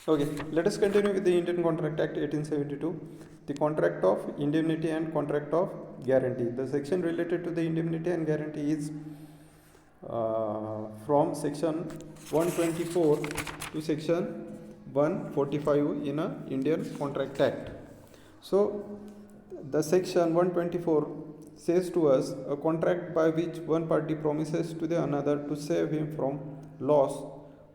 Okay, let us continue with the Indian Contract Act 1872, the contract of indemnity and contract of guarantee. The section related to the indemnity and guarantee is from section 124 to section 145 in a Indian Contract Act. So, the section 124 says to us a contract by which one party promises to the another to save him from loss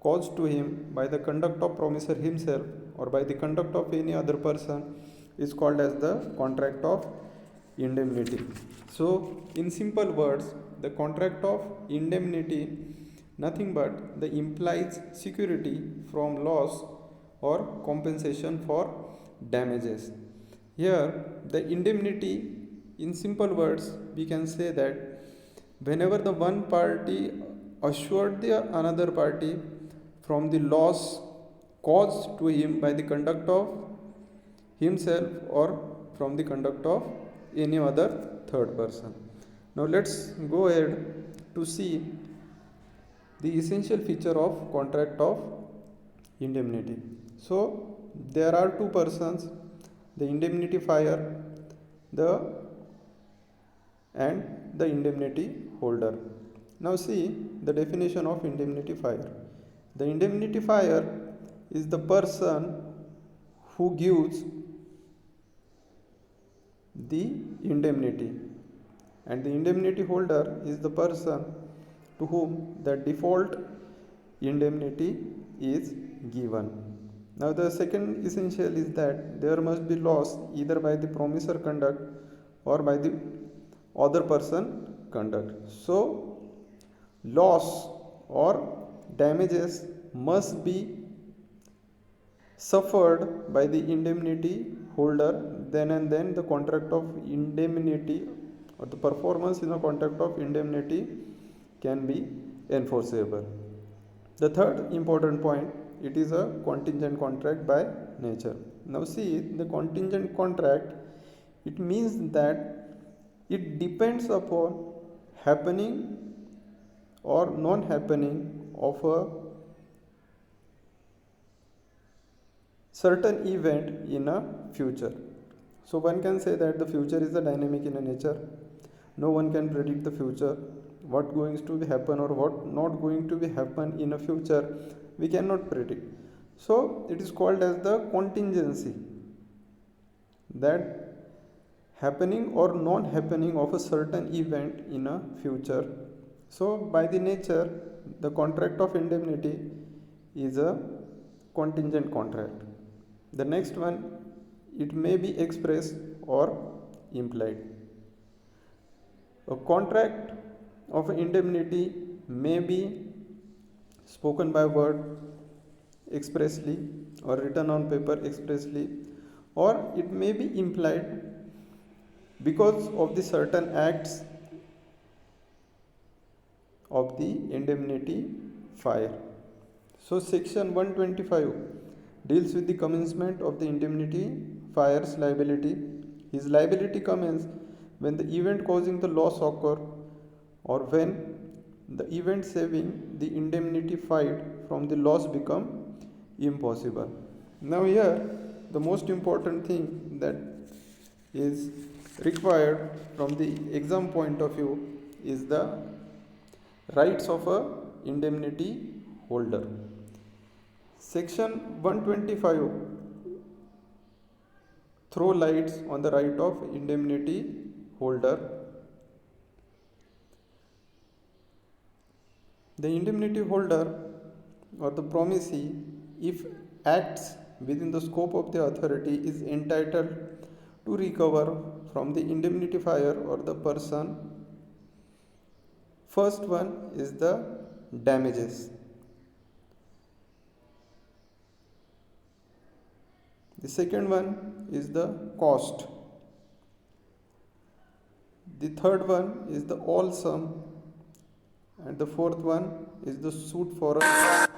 caused to him by the conduct of promisor himself or by the conduct of any other person is called as the contract of indemnity. So, in simple words, the contract of indemnity nothing but the implies security from loss or compensation for damages. Here, the indemnity, in simple words, we can say that whenever the one party assured the another party from the loss caused to him by the conduct of himself or from the conduct of any other third person. Now let's go ahead to see the essential feature of contract of indemnity. So there are two persons, the indemnifier, the and the indemnity holder. Now see the definition of indemnifier. The indemnifier is the person who gives the indemnity, and the indemnity holder is the person to whom the default indemnity is given. Now the second essential is that there must be loss either by the promisor conduct or by the other person conduct. So loss or damages must be suffered by the indemnity holder, then and then the contract of indemnity or the performance in a contract of indemnity can be enforceable. The third important point, it is a contingent contract by nature. Now see the contingent contract, it means that it depends upon happening or non happening of a certain event in a future. So one can say that the future is a dynamic in a nature. No one can predict the future, what going to be happen or what not going to be happen in a future, we cannot predict. So it is called as the contingency, that happening or non happening of a certain event in a future. So by the nature, the contract of indemnity is a contingent contract. The next one, it may be expressed or implied. A contract of indemnity may be spoken by word expressly or written on paper expressly, or it may be implied because of the certain acts of the indemnity fire. So section 125 deals with the commencement of the indemnity fire's liability. His liability commences when the event causing the loss occur or when the event saving the indemnified from the loss become impossible. Now here the most important thing that is required from the exam point of view is the rights of a indemnity holder. Section 125 throw lights on the right of indemnity holder. The indemnity holder or the promisee, if acts within the scope of the authority, is entitled to recover from the indemnifier or the person. First one is the damages. The second one is the cost. The third one is the all sum, and the fourth one is the suit for a